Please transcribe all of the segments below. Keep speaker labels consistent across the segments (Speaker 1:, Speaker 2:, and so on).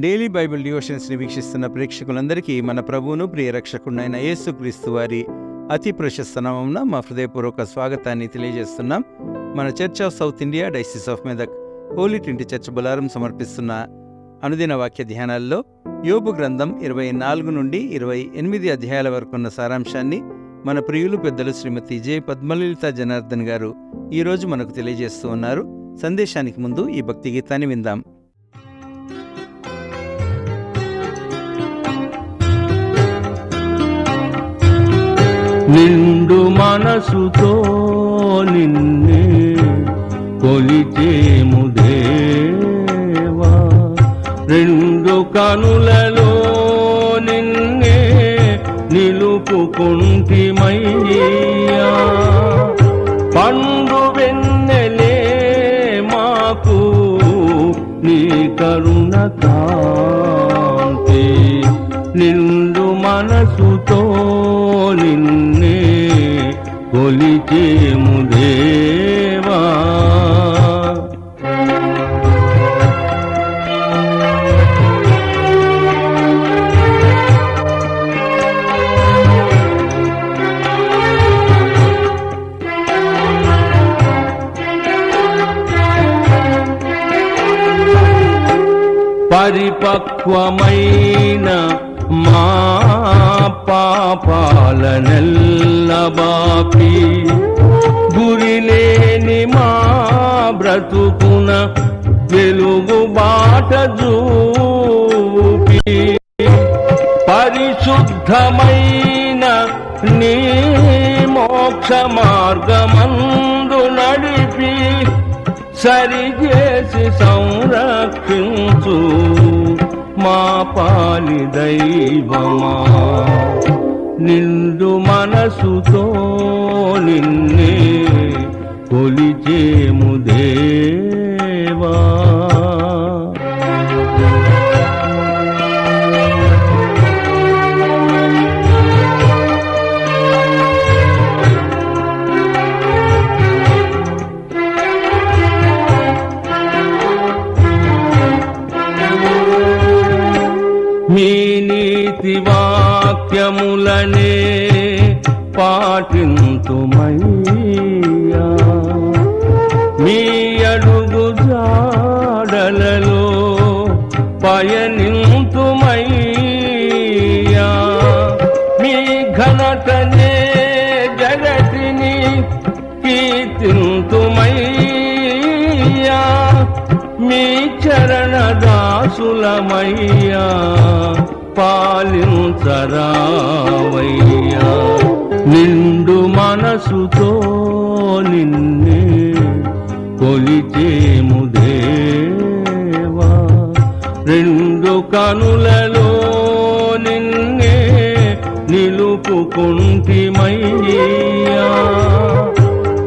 Speaker 1: Daily Bible డివోషన్స్ని వీక్షిస్తున్న ప్రేక్షకులందరికీ మన ప్రభువును ప్రియ రక్షకుడైన యేసుక్రీస్తు వారి అతి ప్రశస్త నామమున మా హృదయపూర్వక స్వాగతాన్ని తెలియజేస్తున్నాం. మన church of South India diocese of Medak holy trinity church Bolarum సమర్పిస్తున్న అనుదిన వాక్య ధ్యానాల్లో యోబు గ్రంథం 24 నుండి 28 అధ్యాయాల వరకు ఉన్న సారాంశాన్ని మన ప్రియులు పెద్దలు శ్రీమతి జె పద్మలలిత జనార్దన్ గారు ఈరోజు మనకు తెలియజేస్తూ ఉన్నారు. సందేశానికి ముందు ఈ భక్తి గీతాన్ని విందాం.
Speaker 2: నిండు మనసుతో నిన్నే కొలిచేము దేవా, రెండు కనులలో నిన్నే నిలుపుకుంటిమయ్యా. పండు వెన్నెలే మాకు నీ కరుణ కాంతి, నిండు మనసుతో నిన్నే కొలిచేము దేవా. పరిపక్వమైన మా పాపాలనెల్లబాపి, గురిలేని మా బ్రతుకున వెలుగు బాట చూపి, పరిశుద్ధమైన నీ మోక్ష మార్గమందు నడిపి, సరిచేసి సంరక్షించు మా పాలి దైవమా. నిండు మనసుతో నిన్నే కొలిచేము దేవా. మీ నీతి వాక్యములనే పాటింతుమయ్యా, మీ అడుగు జాడలలో పయనింతుమయ్యా. మీ ఘనతనే జగతిని కీర్తింతుమయ్యా, మీ చరణ దాసులమయ్యా, పాలించరావయ్యా. నిండు మనసుతో నిన్నే కొలిచేము దేవా, రెండు కనులలో నిన్నే నిలుపుకుంటిమయ్యా.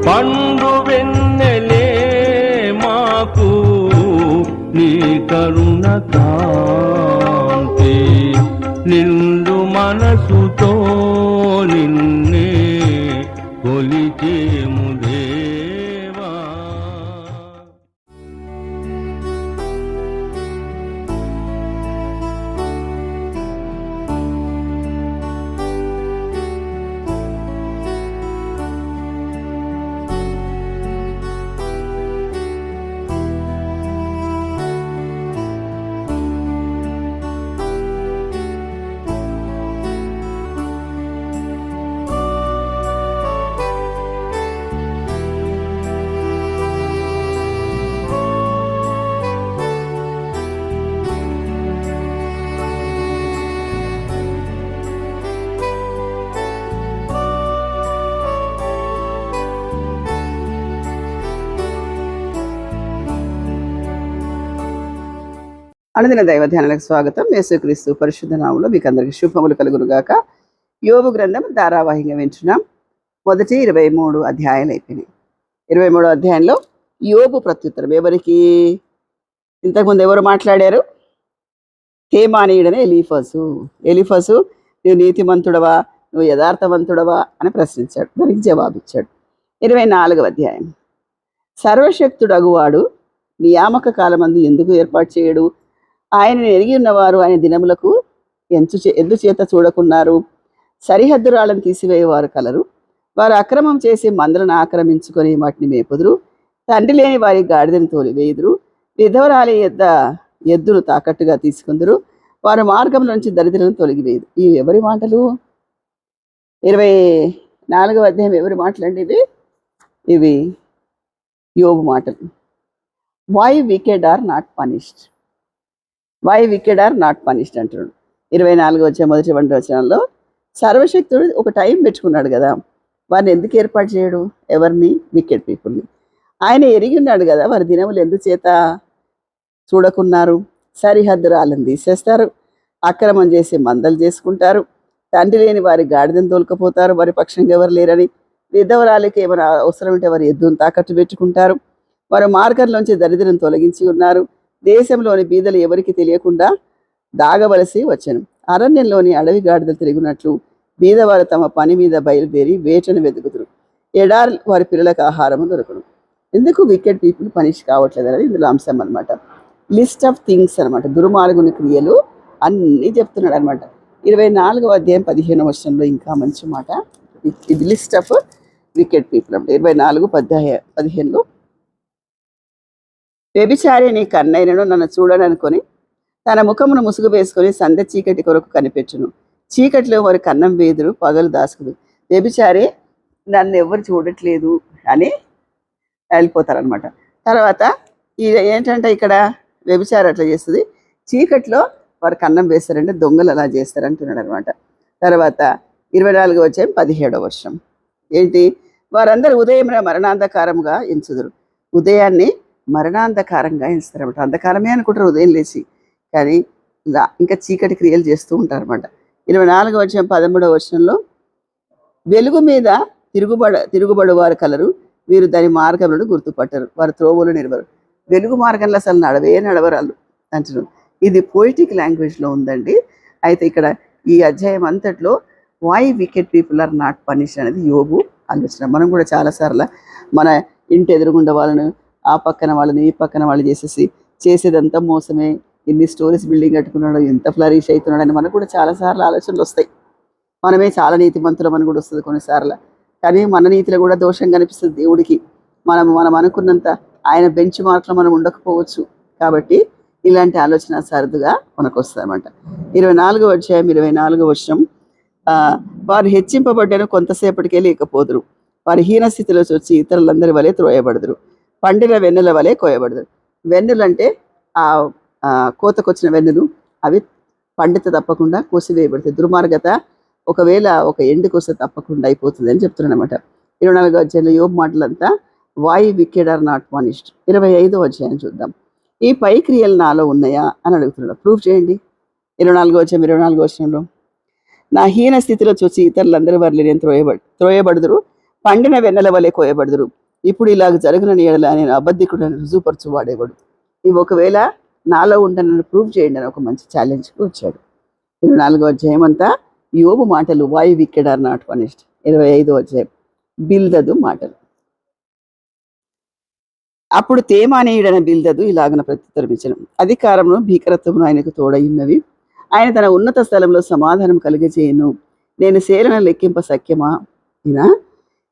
Speaker 2: పండు వెన్నెలే మాకు నీ కరుణ కాంతి, నిండు మనసుతో నిన్నే కొలిచేము దేవా.
Speaker 3: అనుదిన దైవ ధ్యానాలకు స్వాగతం. యేసుక్రీస్తు పరిశుద్ధ నామములో మీకు అందరికీ శుభములు కలుగునుగాక. యోబు గ్రంథం ధారావాహికంగా వింటున్నాం. మొదటి 23 అధ్యాయాలు అయిపోయినాయి. 23వ అధ్యాయంలో యోబు ప్రత్యుత్తరం ఎవరికి? ఇంతకుముందు ఎవరు మాట్లాడారు? తేమానీయుడనే ఎలీఫజు నువ్వు నీతిమంతుడవా, నువ్వు యథార్థవంతుడవా అని ప్రశ్నించాడు. దానికి జవాబిచ్చాడు. 24వ అధ్యాయం. సర్వశక్తుడగువాడు నియామక కాలమందు ఎందుకు ఏర్పాటు చేయడు? ఆయనను ఎరిగి ఉన్నవారు ఆయన దినములకు ఎందుచేత చూడకున్నారు. సరిహద్దు రాళ్ళను తీసివేయవారు కలరు. వారు అక్రమం చేసి మందలను ఆక్రమించుకొని వాటిని మేపుదురు. తండ్రి లేని వారి గాడిదను తోలివేయుదురు. విధవరాలి ఎద్దును తాకట్టుగా తీసుకుందరు. వారు మార్గం నుంచి దరిద్రను తొలగివేయదు. ఇవి ఎవరి మాటలు? 24వ అధ్యాయం ఎవరి మాటలండి ఇవి? ఇవి యోబు మాటలు. Why wicked are not punished, why wicked are not punished అంటున్నాడు. 24వ అధ్యాయం మొదటి 2వ వచనంలో సర్వశక్తుడు ఒక టైం పెట్టుకున్నాడు కదా, వారిని ఎందుకు ఏర్పాటు చేయడు? ఎవరిని? వికెడ్ పీపుల్ని. ఆయన ఎరిగి ఉన్నాడు కదా వారి దినములు ఎందుచేత చూడకున్నారు. సరిహద్దు రాళ్ళని తీసేస్తారు, అక్రమం చేసి మందలు చేసుకుంటారు, తండ్రి లేని వారి గాడిదను తోలుకపోతారు, వారి పక్షంగా ఎవరు లేరని. విధవరాలకి ఏమైనా అవసరం ఉంటే వారి ఎద్దును తాకట్టు పెట్టుకుంటారు. వారు మార్గంలోంచి దరిద్రం తొలగించి ఉన్నారు. దేశంలోని బీదలు ఎవరికి తెలియకుండా దాగవలసి వచ్చెను. అరణ్యంలోని అడవి గాడిదలు తిరిగినట్లు బీదవారు తమ పని మీద బయలుదేరి వేటను వెతుకుతురు. ఎడారి వారి పిల్లలకు ఆహారము దొరకను. ఎందుకు వికెడ్ పీపుల్ పనిష్ కావట్లేదు అనేది ఇందులో అంశం అనమాట. లిస్ట్ ఆఫ్ థింగ్స్ అనమాట, దుర్మార్గుని క్రియలు అన్నీ చెప్తున్నాడు అనమాట. 24వ అధ్యాయం 15వ వచనంలో ఇంకా మంచి మాట. ఇది లిస్ట్ ఆఫ్ వికెడ్ పీపుల్ అంటే 24:15లో వ్యభిచారి నీ కన్నైనను నన్ను చూడననుకొని తన ముఖమును ముసుగు వేసుకొని సంధ్య చీకటి కొరకు కనిపెట్టును. చీకటిలో వారి కన్నం వేదురు, పగలు దాసుకుదు. వ్యభిచారి నన్ను ఎవరు చూడట్లేదు అని వెళ్ళిపోతారనమాట. తర్వాత ఏంటంటే ఇక్కడ వ్యభిచారం అట్లా చేస్తుంది, చీకట్లో వారు కన్నం వేస్తారంటే దొంగలు అలా చేస్తారంటున్నాడు అనమాట. తర్వాత 24వ అధ్యాయం 17వ వచనం ఏంటి? వారందరూ ఉదయం మరణాంధకారముగా ఎంచుదురు. ఉదయాన్ని మరణాంధకారంగా ఎంచుతారనమాట. అంధకారమే అనుకుంటారు ఉదయం లేచి, కానీ ఇంకా చీకటి క్రియలు చేస్తూ ఉంటారు అనమాట. 24వ అధ్యాయం 13వ వచనంలో వెలుగు మీద తిరుగుబడు వారు కలరు, వీరు దాని మార్గములను గుర్తుపట్టరు, వారు త్రోవలు నిలవరు. వెలుగు మార్గంలో అసలు నడవరాళ్ళు అంటున్నారు. ఇది పోయిటిక్ లాంగ్వేజ్లో ఉందండి. అయితే ఇక్కడ ఈ అధ్యాయం అంతట్లో why wicked people are not punish అనేది యోబు ఆలోచన. మనం కూడా చాలాసార్లు మన ఇంటి ఎదురుగుండా వాళ్ళను, ఆ పక్కన వాళ్ళని, ఈ పక్కన వాళ్ళు చేసేదంతా మోసమే, ఎన్ని స్టోరీస్ బిల్డింగ్ కట్టుకున్నాడు, ఎంత ఫ్లరిష్ అవుతున్నాడు అని మనకు కూడా చాలాసార్లు ఆలోచనలు వస్తాయి. మనమే చాలా నీతిమంతులం అని కూడా వస్తుంది కొన్నిసార్లు. కానీ మన నీతిలో కూడా దోషం కనిపిస్తుంది దేవుడికి. మనం అనుకున్నంత ఆయన బెంచ్ మార్క్లో మనం ఉండకపోవచ్చు. కాబట్టి ఇలాంటి ఆలోచన సరదుగా మనకు వస్తుంది అనమాట. 24వ అధ్యాయం 24వ వచనం వారు హెచ్చింపబడ్డాను కొంతసేపటికే లేకపోదురు, వారి హీనస్థితిలో వచ్చి ఇతరులందరి వలె త్రోయబడదురు, పండిన వెన్నుల వలె కోయబడదురు. వెన్నులు అంటే కోతకొచ్చిన వెన్నులు, అవి పండిత తప్పకుండా కోసివేయబడతాయి. దుర్మార్గత ఒకవేళ ఒక ఎండు కోస తప్పకుండా అయిపోతుంది అని చెప్తున్నాను అనమాట. 24వ అధ్యాయంలో యోబు మాటలంతా why wicked are not punished. 25వ అధ్యాయం చూద్దాం. ఈ పై క్రియలు నాలో ఉన్నాయా అని అడుగుతున్నాడు. ప్రూఫ్ చేయండి. 24వ అధ్యాయం 24వ వచనంలో నా హీన స్థితిలో చూసి ఇతరులందరి వారిని నేను త్రోయబడుదురు, పండిన వెన్నెల వలె కోయబడుదురు. ఇప్పుడు ఇలాగ జరుగునని ఎడల నేను అబద్ధికుడని రుజువుపరచు వాడేవాడు. ఇవి ఒకవేళ నాలో ఉంటానని ప్రూవ్ చేయండి అని ఒక మంచి ఛాలెంజ్కి వచ్చాడు. 24వ అధ్యాయం అంతా యోబు మాటలు, why wicked are not punished. 25వ అధ్యాయం బిల్దదు మాటలు. అప్పుడు తేమానీయుడైన బిల్దదు ఇలాగన ప్రత్యుత్తరం ఇచ్చెను, అధికారమును భీకరత్వమును ఆయనకు తోడైనవి, ఆయన తన ఉన్నత స్థలంలో సమాధానం కలిగజేయను, నేను శేలను లెక్కింప సఖ్యమా. ఈయన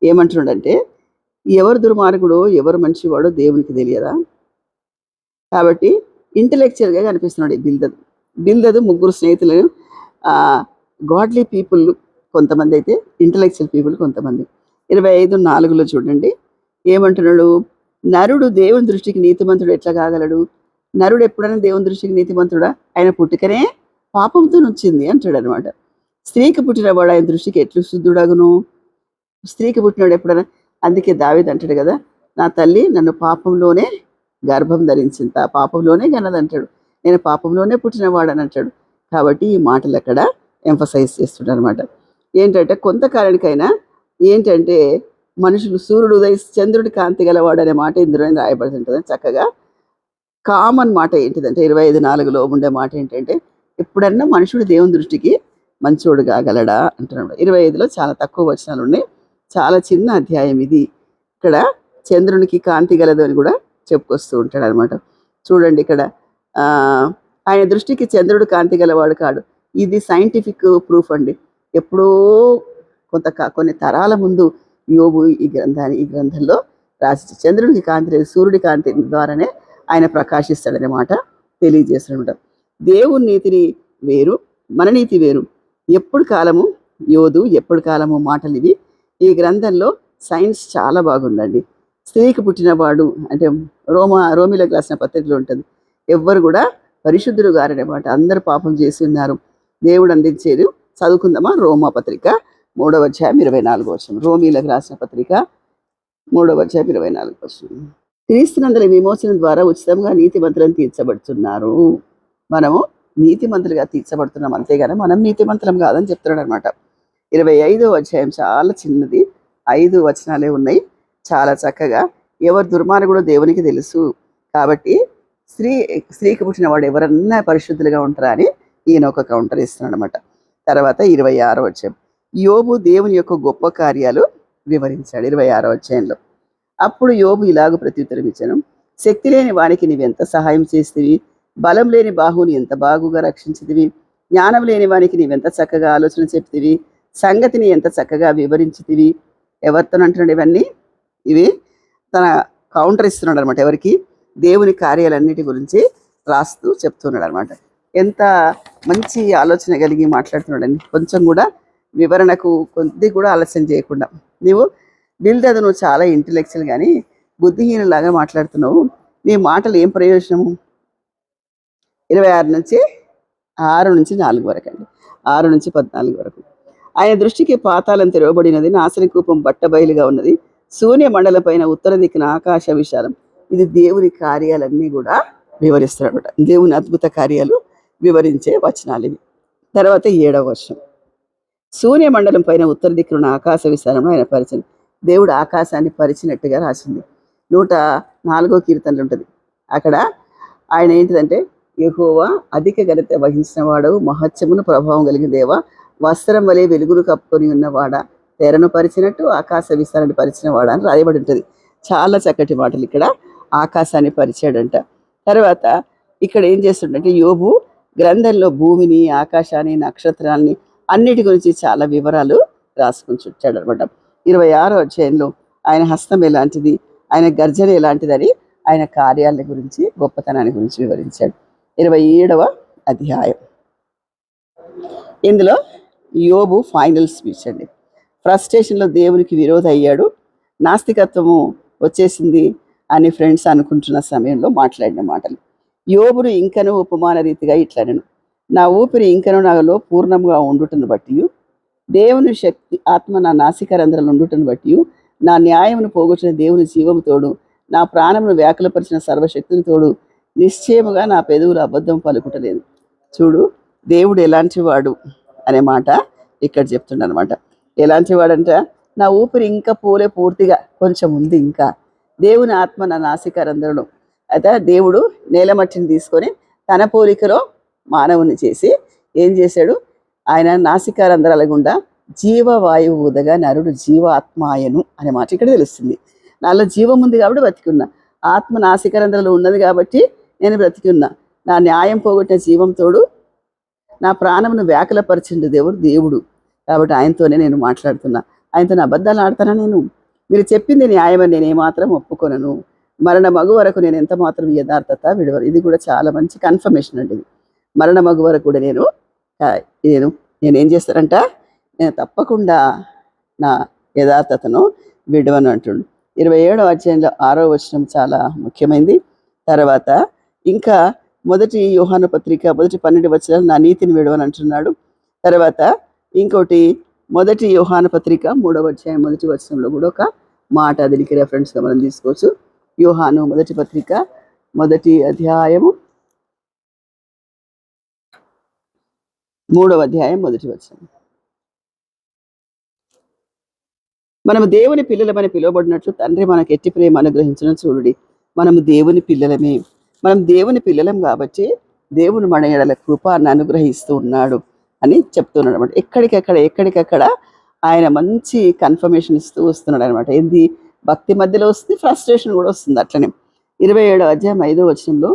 Speaker 3: ఏమంటున్నాడంటే ఎవరు దుర్మార్గుడో ఎవరు మంచివాడో దేవునికి తెలియదా? కాబట్టి ఇంటలెక్చువల్గా కనిపిస్తున్నాడు ఈ బిల్దదు. ముగ్గురు స్నేహితులను, గాడ్లీ పీపుల్ కొంతమంది, అయితే ఇంటలెక్చువల్ పీపుల్ కొంతమంది. 25:4లో చూడండి ఏమంటున్నాడు? నరుడు దేవుని దృష్టికి నీతిమంతుడు ఎట్లా కాగలడు? నరుడు ఎప్పుడైనా దేవుని దృష్టికి నీతిమంతుడా? ఆయన పుట్టుకనే పాపంతో వచ్చింది అంటాడు అనమాట. స్త్రీకి పుట్టినవాడు ఆయన దృష్టికి ఎట్లు శుద్ధుడగును? స్త్రీకి పుట్టినవాడు ఎప్పుడైనా, అందుకే దావీదు అంటాడు కదా, నా తల్లి నన్ను పాపంలోనే గర్భం ధరించింది, పాపంలోనే కన్నదంటాడు, నేను పాపంలోనే పుట్టినవాడు అని అంటాడు. కాబట్టి ఈ మాటలు అక్కడ ఎంఫసైజ్ చేస్తుంటారు అనమాట. ఏంటంటే కొంతకాలానికైనా ఏంటంటే మనుషులు సూర్యుడు ఉదయి చంద్రుడి కాంతి గలవాడు అనే మాట ఇందులో రాయబడుతుంటుంది. చక్కగా కామన్ మాట ఏంటిదంటే 25:4లో ఉండే మాట ఏంటంటే ఎప్పుడన్నా మనుషుడు దేవుని దృష్టికి మంచోడు కాగలడా అంటున్నాడు. 25లో చాలా తక్కువ వచనాలు ఉన్నాయి, చాలా చిన్న అధ్యాయం ఇది. ఇక్కడ చంద్రునికి కాంతి గలదు అని కూడా చెప్పుకొస్తూ ఉంటాడు అనమాట. చూడండి ఇక్కడ ఆయన దృష్టికి చంద్రుడు కాంతి గలవాడు కాడు. ఇది సైంటిఫిక్ ప్రూఫ్ అండి. ఎప్పుడో కొన్ని తరాల ముందు యోబు ఈ గ్రంథంలో రాసి చంద్రుడికి కాంతి లేదు, సూర్యుడి కాంతి ద్వారానే ఆయన ప్రకాశిస్తాడనే మాట తెలియజేస్తాడనమాట. దేవుని నీతిని వేరు, మన నీతి వేరు. ఎప్పుడు కాలము యోధు, ఎప్పుడు కాలము మాటలు ఇవి. ఈ గ్రంథంలో సైన్స్ చాలా బాగుందండి. స్త్రీకి పుట్టినవాడు అంటే రోమిలకు రాసిన పత్రికలో ఉంటుంది. ఎవ్వరు కూడా పరిశుద్ధులు గారనే మాట. అందరూ పాపం చేసి ఉన్నారు, దేవుడు అందించేది. చదువుకుందామా? రోమా పత్రిక 3వ అధ్యాయం 24వ వచనం. రోమీలకు రాసిన పత్రిక 3వ అధ్యాయం 24వ వచనం. క్రీస్తునందరి విమోచన ద్వారా ఉచితంగా నీతిమంతులను తీర్చబడుతున్నారు. మనము నీతిమంతులుగా తీర్చబడుతున్నాం, అంతేగాని మనం నీతిమంతులం కాదని చెప్తున్నాడు అనమాట. 25వ అధ్యాయం చాలా చిన్నది, 5 వచనాలే ఉన్నాయి. చాలా చక్కగా ఎవరు దుర్మార్గుడో దేవునికి తెలుసు, కాబట్టి స్త్రీకి పుట్టిన వాడు ఎవరన్నా పరిశుద్ధులుగా ఉంటారా అని ఈయన ఒక కౌంటర్ ఇస్తున్నాడు అనమాట. తర్వాత 26వ అధ్యాయం యోబు దేవుని యొక్క గొప్ప కార్యాలు వివరించాడు. 26వ అధ్యాయంలో అప్పుడు యోబు ఇలాగ ప్రత్యుత్తరం ఇచ్చాను. శక్తి లేని వానికి నీవెంత సహాయం చేస్తేవి, బలం లేని బాహుని ఎంత బాగుగా రక్షించితివి, జ్ఞానం లేని వానికి నీవెంత చక్కగా ఆలోచన చెప్తివి, సంగతిని ఎంత చక్కగా వివరించితివి. ఎవరితో అంటున్నాడు ఇవన్నీ? ఇవి తన కౌంటర్ ఇస్తున్నాడు అనమాట. ఎవరికి? దేవుని కార్యాలన్నిటి గురించి రాస్తూ చెప్తున్నాడు అనమాట. ఎంత మంచి ఆలోచన కలిగి మాట్లాడుతున్నాడని, కొంచెం కూడా వివరణకు కొద్ది కూడా ఆలస్యం చేయకుండా. నువ్వు చాలా ఇంటెలెక్చువల్ కానీ బుద్ధిహీనులాగా మాట్లాడుతున్నావు. నీ మాటలు ఏం ప్రయోజనము? 26 నుంచి 6 నుంచి 4 వరకు అండి, 6 నుంచి 14 వరకు. ఆయన దృష్టికి పాతాళం తెరవబడినది, నాశనకూపం బట్టబయలుగా ఉన్నది, శూన్య మండలం పైన ఉత్తర దిక్కున ఆకాశ విశాలం. ఇది దేవుని కార్యాలన్నీ కూడా వివరిస్తున్నాడు. దేవుని అద్భుత కార్యాలు వివరించే వచనాలు ఇవి. తర్వాత 7వ వచనం శూన్య మండలం పైన ఉత్తర దిక్కున ఆకాశ విశాలంలో ఆయన పరిచయం. దేవుడు ఆకాశాన్ని పరిచినట్టుగా రాసింది. 104వ కీర్తనలు ఉంటుంది. అక్కడ ఆయన ఏంటిదంటే, యెహోవా అధిక ఘనత వహించిన వాడవు, మహత్యమును ప్రభావం కలిగిన దేవా, వస్త్రం వలె వెలుగును కప్పుకొని ఉన్నవాడా, తెరను పరిచినట్టు ఆకాశ విస్తారాన్ని పరిచిన వాడా అని రాయబడి ఉంటుంది. చాలా చక్కటి మాటలు. ఇక్కడ ఆకాశాన్ని పరిచాడంట. తర్వాత ఇక్కడ ఏం చేస్తుండంటే, యోబు గ్రంథంలో భూమిని, ఆకాశాన్ని, నక్షత్రాలని అన్నిటి గురించి చాలా వివరాలు రాసుకుని చుట్టాడు అనమాట. 26వ అధ్యాయంలో ఆయన హస్తం ఎలాంటిది, ఆయన గర్జన ఎలాంటిదని, ఆయన కార్యాల గురించి, గొప్పతనాన్ని గురించి వివరించాడు. 27వ అధ్యాయం ఇందులో యోబు ఫైనల్ స్పీచ్ అండి. ఫ్రస్ట్రేషన్లో దేవునికి విరోధ అయ్యాడు, నాస్తికత్వము వచ్చేసింది అని ఫ్రెండ్స్ అనుకుంటున్న సమయంలో మాట్లాడిన మాటలు. యోబును ఇంకను ఉపమాన రీతిగా ఇట్లనెను, నా ఊపిరి ఇంకను నాలో పూర్ణంగా ఉండుటను బట్టి, దేవుని శక్తి ఆత్మ నా నాసికారంధ్రాలు ఉండుటను బట్టి, నా న్యాయమును పోగొట్టిన దేవుని జీవము తోడు, నా ప్రాణమును వ్యాకులపరిచిన సర్వశక్తిని తోడు, నిశ్చయముగా నా పెదవులు అబద్ధం పలుకుటలేదు. చూడు, దేవుడు ఎలాంటి వాడు అనే మాట ఇక్కడ చెప్తుండ అనమాట. ఎలాంటి వాడంట, నా ఊపిరి ఇంకా పోలే, పూర్తిగా కొంచెం ఉంది ఇంకా. దేవుని ఆత్మ నా నాసికారంధ్రలు. అయితే దేవుడు నేలమట్టిని తీసుకొని తన పోలికలో మానవుని చేసి ఏం చేశాడు, ఆయన నాసికారంధ్రాల గుండా జీవవాయువు ఊదగా నరుడు జీవాత్మాయను అనే మాట ఇక్కడ తెలుస్తుంది. నాలో జీవం ఉంది కాబట్టి బ్రతికున్నా, ఆత్మ నాసికారంధ్రాలు ఉన్నది కాబట్టి నేను బ్రతికున్నా. నా న్యాయం పోగొట్టిన జీవం తోడు నా ప్రాణమును వ్యాకులపరిచిండు దేవుడు కాబట్టి ఆయనతోనే నేను మాట్లాడుతున్నా. ఆయనతో అబద్ధాలు ఆడతానా నేను? మీరు చెప్పింది న్యాయమని నేను ఏమాత్రం ఒప్పుకొనను, మరణ మగు వరకు నేను ఎంత మాత్రం యథార్థత విడవరు. ఇది కూడా చాలా మంచి కన్ఫర్మేషన్ అండి. ఇది మరణ మగు వరకు కూడా నేనేం చేస్తానంట, నేను తప్పకుండా నా యథార్థతను విడవను అంటుండు. 27వ అధ్యాయంలో 6వ వచనం చాలా ముఖ్యమైనది. తర్వాత ఇంకా 1 యోహాను పత్రిక 12 వచనాలు నా నీతిని విడవని అంటున్నాడు. తర్వాత ఇంకోటి 1 యోహాను పత్రిక 3వ అధ్యాయం 1వ వచనంలో కూడా ఒక మాట దీనికి రెఫరెన్స్గా మనం తీసుకోవచ్చు. యోహాను 1 పత్రిక 1వ అధ్యాయము 3వ అధ్యాయం 1వ వచనం. మనము దేవుని పిల్లలమని పిలువబడినట్లు తండ్రి మనకు ఎట్టి ప్రేమ అనుగ్రహించడం చూడుడి. మనము దేవుని పిల్లలమే. మనం దేవుని పిల్లలం కాబట్టి దేవుని మన ఎడల కృపను అనుగ్రహిస్తూ ఉన్నాడు అని చెప్తున్నాడు అనమాట. ఎక్కడికక్కడ ఆయన మంచి కన్ఫర్మేషన్ ఇస్తూ వస్తున్నాడు అనమాట. ఏంది, భక్తి మధ్యలో వస్తుంది, ఫ్రస్ట్రేషన్ కూడా వస్తుంది. అట్లనే 27వ అధ్యాయం 5వ వచనంలో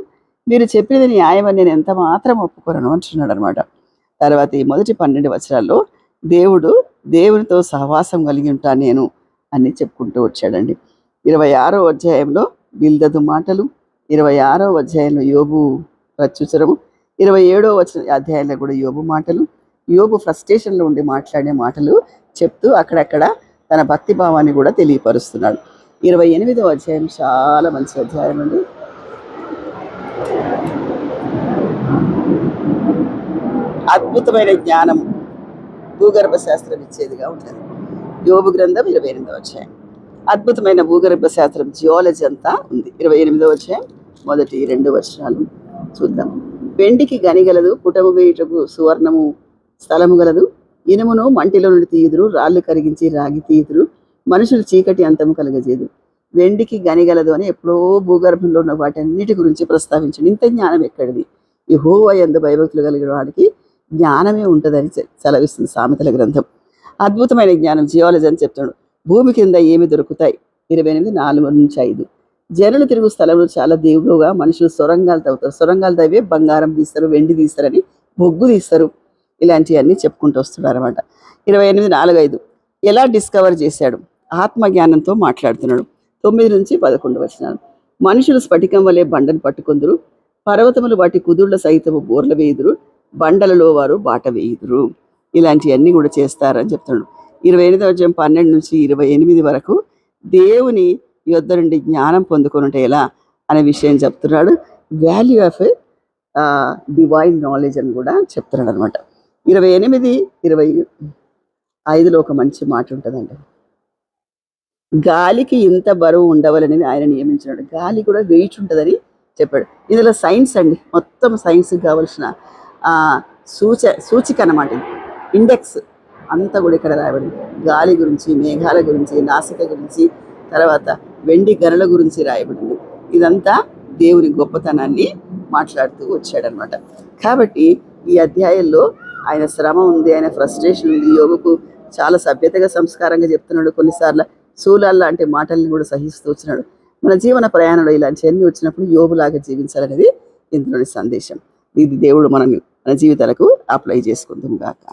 Speaker 3: మీరు చెప్పినది న్యాయమని నేను ఎంత మాత్రం ఒప్పుకోను అంటున్నాడు అనమాట. తర్వాత ఈ మొదటి 12 వచనాల్లో దేవునితో సహవాసం కలిగి ఉంటాను నేను అని చెప్పుకుంటూ వచ్చాడండి. 26వ అధ్యాయంలో బిల్దదు మాటలు, 26వ అధ్యాయంలో యోబు ప్రత్యుత్తరము, 27వ అధ్యాయంలో కూడా యోబు మాటలు, యోబు ఫ్రస్ట్రేషన్లో ఉండి మాట్లాడే మాటలు చెప్తూ అక్కడక్కడ తన భక్తి భావాన్ని కూడా తెలియపరుస్తున్నాడు. 28వ అధ్యాయం చాలా మంచి అధ్యాయం అండి. అద్భుతమైన జ్ఞానం భూగర్భ శాస్త్రం ఇచ్చేదిగా ఉంటుంది. యోబు గ్రంథం 28వ అధ్యాయం అద్భుతమైన భూగర్భ శాస్త్రం జియాలజీ అంతా ఉంది. 28వ అధ్యాయం 1-2 వచనాలు చూద్దాం. వెండికి గనిగలదు, పుటము వేయుటకు సువర్ణము స్థలము గలదు, ఇనుమును మంటిలో నుండి తీయుదురు, రాళ్ళు కరిగించి రాగి తీయుదురు, మనుషులు చీకటి అంతము కలగజేదు. వెండికి గనిగలదు అని ఎప్పుడో భూగర్భంలో ఉన్న వాటన్నిటి గురించి ప్రస్తావించండి. ఇంత జ్ఞానం ఎక్కడిది? యెహోవా యందు భయభక్తులు కలిగిన వాడికి జ్ఞానమే ఉంటుందని సెలవిస్తుంది సామెతల గ్రంథం. అద్భుతమైన జ్ఞానం జియాలజీ అని చెప్తున్నాడు. భూమి కింద ఏమి దొరుకుతాయి? 28:4-5. జనులు తిరుగు స్థలంలో చాలా దేవుడుగా మనుషులు సొరంగాలు తవ్వుతారు. సొరంగాలు తవ్వి బంగారం తీస్తారు, వెండి తీస్తారని, బొగ్గు తీస్తారు. ఇలాంటివన్నీ చెప్పుకుంటూ వస్తున్నాడు అనమాట. 28:4-5 ఎలా డిస్కవర్ చేశాడు? ఆత్మజ్ఞానంతో మాట్లాడుతున్నాడు. 9-11 వచనాలు. మనుషులు స్ఫటికం వలె బండను పట్టుకొందురు, పర్వతములు వాటి కుదుళ్ల సహితము బోర్ల వేయుదురు, బండలలో వారు బాట వేయుదురు. ఇలాంటివన్నీ కూడా చేస్తారని చెప్తున్నాడు. 28:12-28 వరకు దేవుని యొద్ద నుండి జ్ఞానం పొందుకొనుట ఎలా అనే విషయం చెప్తున్నాడు. వాల్యూ ఆఫ్ డివైన్ నాలెడ్జ్ అని కూడా చెప్తున్నాడు అనమాట. 28-25లో ఒక మంచి మాట ఉంటుందండి. గాలికి ఇంత బరువు ఉండవలనేది ఆయన నియమించినాడు. గాలి కూడా వెయిట్ ఉంటుందని చెప్పాడు. ఇందులో సైన్స్ అండి, మొత్తం సైన్స్కి కావలసిన సూచిక అన్నమాట. ఇండెక్స్ అంతా కూడా ఇక్కడ రాయబడింది. గాలి గురించి, మేఘాల గురించి, నాసిక గురించి, తర్వాత వెండి గనుల గురించి రాయబడింది. ఇదంతా దేవుని గొప్పతనాన్ని మాట్లాడుతూ వచ్చాడనమాట. కాబట్టి ఈ అధ్యాయంలో ఆయన శ్రమ ఉంది, ఆయన ఫ్రస్ట్రేషన్ ఉంది. యోబుకు చాలా సభ్యతగా సంస్కారంగా చెప్తున్నాడు. కొన్నిసార్లు శూలాల లాంటి మాటల్ని కూడా సహిస్తూ వచ్చినాడు. మన జీవన ప్రయాణంలో ఇలాంటివన్నీ వచ్చినప్పుడు యోబులాగా జీవించాలనేది ఇందులోని సందేశం. ఇది దేవుడు మన జీవితాలకు అప్లై చేసుకుందాం గాక.